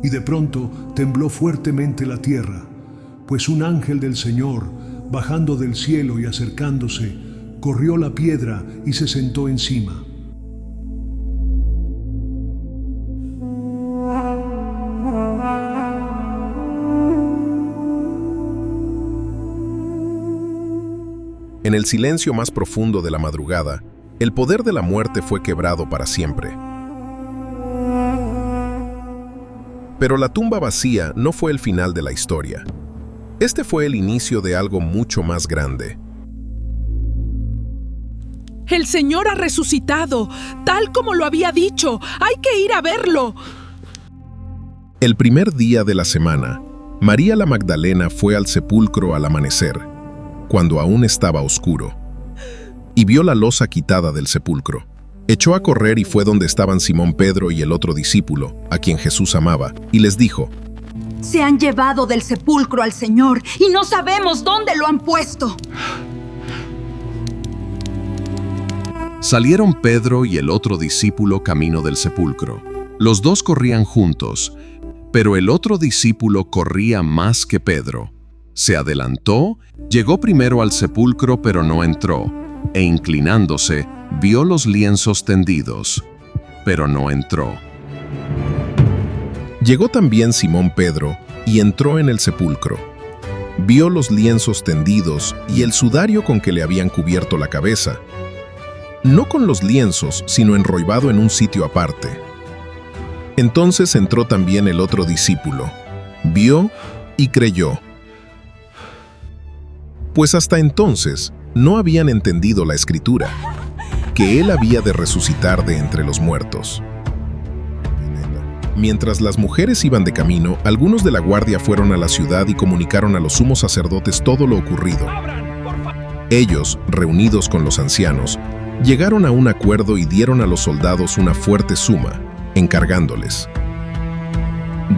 Y de pronto tembló fuertemente la tierra, pues un ángel del Señor, bajando del cielo y acercándose, corrió la piedra y se sentó encima. En el silencio más profundo de la madrugada, el poder de la muerte fue quebrado para siempre. Pero la tumba vacía no fue el final de la historia. Este fue el inicio de algo mucho más grande. El Señor ha resucitado, tal como lo había dicho. Hay que ir a verlo. El primer día de la semana, María la Magdalena fue al sepulcro al amanecer, cuando aún estaba oscuro, y vio la losa quitada del sepulcro. Echó a correr y fue donde estaban Simón Pedro y el otro discípulo, a quien Jesús amaba, y les dijo: Se han llevado del sepulcro al Señor y no sabemos dónde lo han puesto. Salieron Pedro y el otro discípulo camino del sepulcro. Los dos corrían juntos, pero el otro discípulo corría más que Pedro. Se adelantó, llegó primero al sepulcro pero no entró, e inclinándose, vio los lienzos tendidos, pero no entró. Llegó también Simón Pedro y entró en el sepulcro. Vio los lienzos tendidos y el sudario con que le habían cubierto la cabeza. No con los lienzos, sino enrollado en un sitio aparte. Entonces entró también el otro discípulo, vio y creyó. Pues hasta entonces no habían entendido la Escritura, que él había de resucitar de entre los muertos. Mientras las mujeres iban de camino, algunos de la guardia fueron a la ciudad y comunicaron a los sumos sacerdotes todo lo ocurrido. Ellos, reunidos con los ancianos, llegaron a un acuerdo y dieron a los soldados una fuerte suma, encargándoles: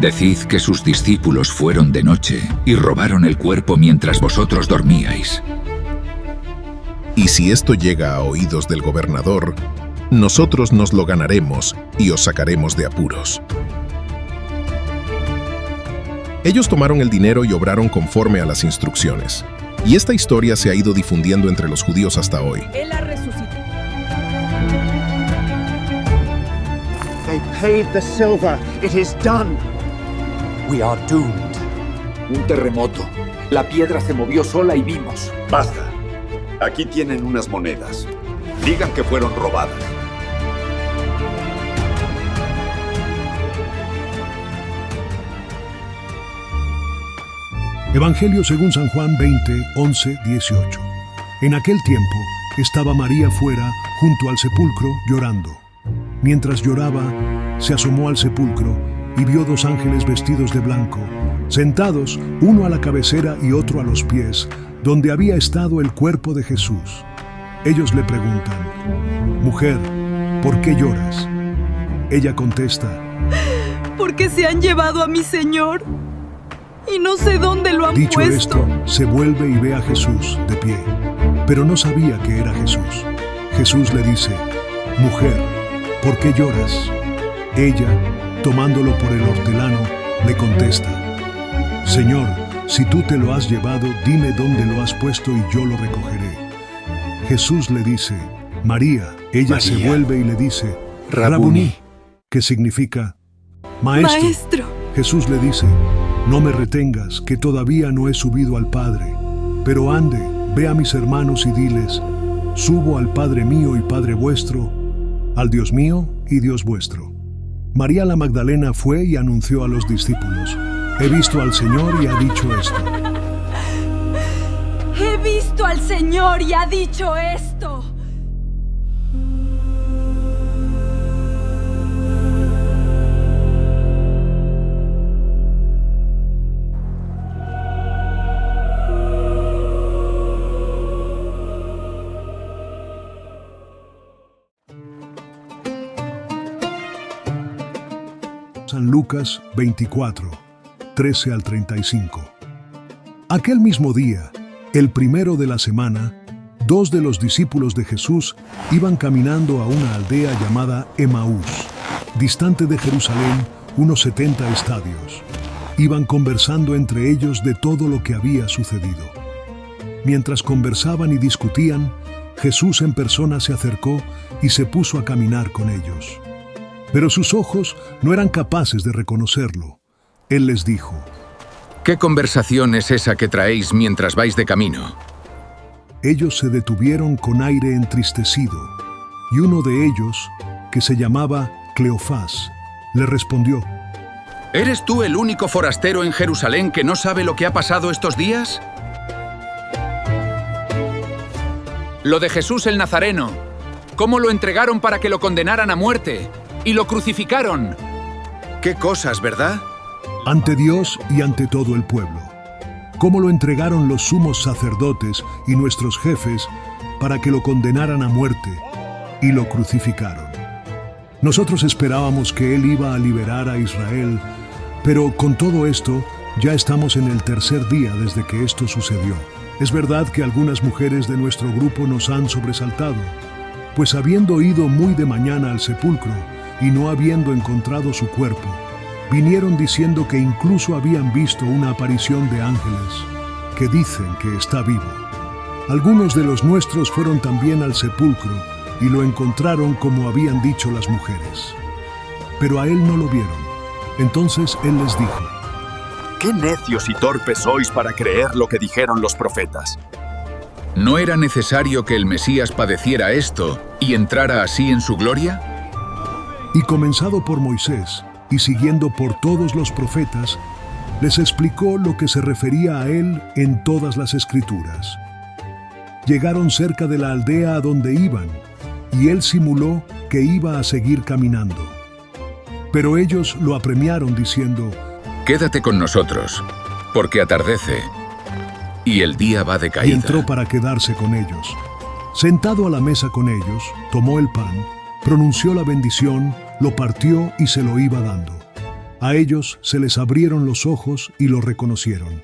Decid que sus discípulos fueron de noche y robaron el cuerpo mientras vosotros dormíais. Y si esto llega a oídos del gobernador, nosotros nos lo ganaremos y os sacaremos de apuros. Ellos tomaron el dinero y obraron conforme a las instrucciones. Y esta historia se ha ido difundiendo entre los judíos hasta hoy. Él ha resucitado. They paid the silver. It is done. We are doomed. Un terremoto. La piedra se movió sola y vimos. Basta. Aquí tienen unas monedas. Digan que fueron robadas. Evangelio según San Juan 20, 11, 18. En aquel tiempo estaba María fuera, junto al sepulcro, llorando. Mientras lloraba, se asomó al sepulcro y vio dos ángeles vestidos de blanco, sentados, uno a la cabecera y otro a los pies, donde había estado el cuerpo de Jesús. Ellos le preguntan: Mujer, ¿por qué lloras? Ella contesta: Porque se han llevado a mi Señor y no sé dónde lo han Dicho puesto. esto, se vuelve y ve a Jesús de pie, pero no sabía que era Jesús. Jesús le dice: Mujer, ¿por qué lloras? Ella, tomándolo por el hortelano, le contesta: Señor, si tú te lo has llevado, dime dónde lo has puesto y yo lo recogeré. Jesús le dice: María. Ella María. se vuelve y le dice: Rabuni, que significa Maestro. Maestro. Jesús le dice: No me retengas, que todavía no he subido al Padre, pero ande, ve a mis hermanos y diles: Subo al Padre mío y Padre vuestro, al Dios mío y Dios vuestro. María la Magdalena fue y anunció a los discípulos: He visto al Señor y ha dicho esto. He visto al Señor y ha dicho esto. San Lucas 24, 13 al 35. Aquel mismo día, el primero de la semana, dos de los discípulos de Jesús iban caminando a una aldea llamada Emaús, distante de Jerusalén, unos 70 estadios. Iban conversando entre ellos de todo lo que había sucedido. Mientras conversaban y discutían, Jesús en persona se acercó y se puso a caminar con ellos. Pero sus ojos no eran capaces de reconocerlo. Él les dijo: ¿Qué conversación es esa que traéis mientras vais de camino? Ellos se detuvieron con aire entristecido, y uno de ellos, que se llamaba Cleofás, le respondió: ¿Eres tú el único forastero en Jerusalén que no sabe lo que ha pasado estos días? Lo de Jesús el Nazareno. ¿Cómo lo entregaron para que lo condenaran a muerte? Y lo crucificaron. ¿Qué cosas, verdad? Ante Dios y ante todo el pueblo. Cómo lo entregaron los sumos sacerdotes y nuestros jefes para que lo condenaran a muerte y lo crucificaron. Nosotros esperábamos que Él iba a liberar a Israel, pero con todo esto ya estamos en el tercer día desde que esto sucedió. Es verdad que algunas mujeres de nuestro grupo nos han sobresaltado, pues habiendo ido muy de mañana al sepulcro y no habiendo encontrado su cuerpo, vinieron diciendo que incluso habían visto una aparición de ángeles que dicen que está vivo. Algunos de los nuestros fueron también al sepulcro y lo encontraron como habían dicho las mujeres. Pero a él no lo vieron. Entonces él les dijo: ¡Qué necios y torpes sois para creer lo que dijeron los profetas! ¿No era necesario que el Mesías padeciera esto y entrara así en su gloria? Y comenzado por Moisés y siguiendo por todos los profetas, les explicó lo que se refería a él en todas las Escrituras. Llegaron cerca de la aldea a donde iban, y él simuló que iba a seguir caminando. Pero ellos lo apremiaron diciendo: Quédate con nosotros, porque atardece, y el día va de caída. Y entró para quedarse con ellos. Sentado a la mesa con ellos, tomó el pan, pronunció la bendición, lo partió y se lo iba dando. A ellos se les abrieron los ojos y lo reconocieron,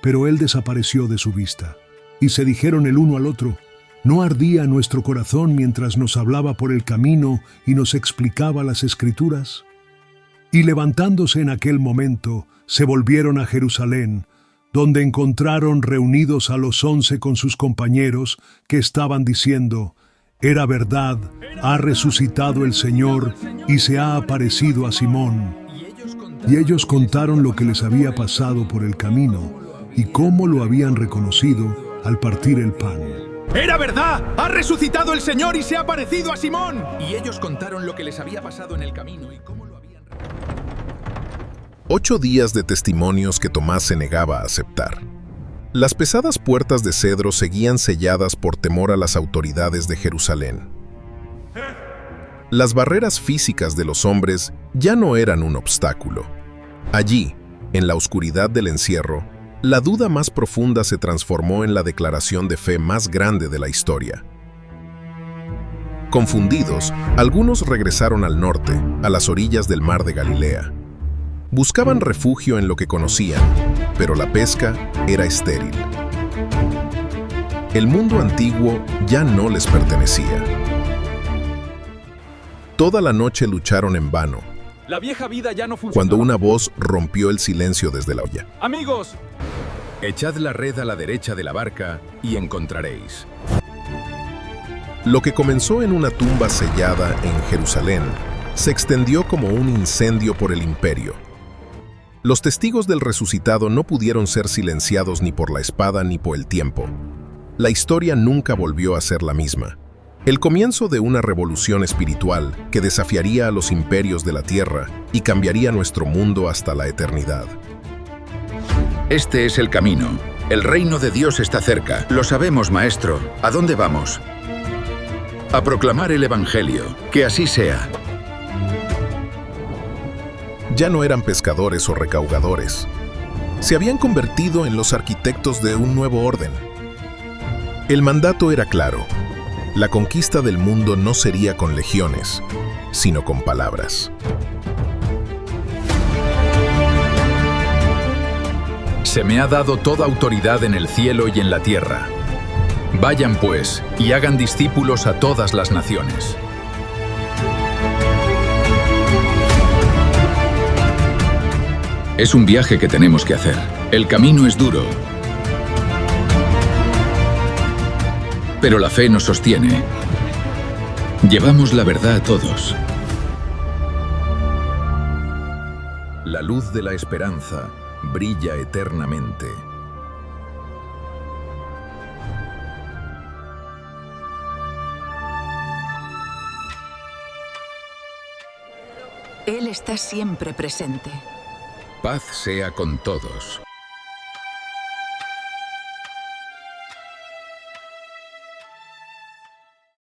pero él desapareció de su vista. Y se dijeron el uno al otro: ¿no ardía nuestro corazón mientras nos hablaba por el camino y nos explicaba las Escrituras? Y levantándose en aquel momento, se volvieron a Jerusalén, donde encontraron reunidos a los 11 con sus compañeros, que estaban diciendo: Era verdad, ha resucitado el Señor y se ha aparecido a Simón. Y ellos contaron lo que les había pasado por el camino y cómo lo habían reconocido al partir el pan. ¡Era verdad! ¡Ha resucitado el Señor y se ha aparecido a Simón! Y ellos contaron lo que les había pasado en el camino y cómo lo habían... 8 días de testimonios que Tomás se negaba a aceptar. Las pesadas puertas de cedro seguían selladas por temor a las autoridades de Jerusalén. Las barreras físicas de los hombres ya no eran un obstáculo. Allí, en la oscuridad del encierro, la duda más profunda se transformó en la declaración de fe más grande de la historia. Confundidos, algunos regresaron al norte, a las orillas del mar de Galilea. Buscaban refugio en lo que conocían, pero la pesca era estéril. El mundo antiguo ya no les pertenecía. Toda la noche lucharon en vano, La vieja vida ya no funciona. cuando una voz rompió el silencio desde la olla. ¡Amigos! Echad la red a la derecha de la barca y encontraréis. Lo que comenzó en una tumba sellada en Jerusalén se extendió como un incendio por el imperio. Los testigos del resucitado no pudieron ser silenciados ni por la espada ni por el tiempo. La historia nunca volvió a ser la misma. El comienzo de una revolución espiritual que desafiaría a los imperios de la tierra y cambiaría nuestro mundo hasta la eternidad. Este es el camino. El reino de Dios está cerca. Lo sabemos, maestro. ¿A dónde vamos? A proclamar el Evangelio. Que así sea. Ya no eran pescadores o recaudadores. Se habían convertido en los arquitectos de un nuevo orden. El mandato era claro. La conquista del mundo no sería con legiones, sino con palabras. Se me ha dado toda autoridad en el cielo y en la tierra. Vayan pues, y hagan discípulos a todas las naciones. Es un viaje que tenemos que hacer. El camino es duro. Pero la fe nos sostiene. Llevamos la verdad a todos. La luz de la esperanza brilla eternamente. Él está siempre presente. Paz sea con todos.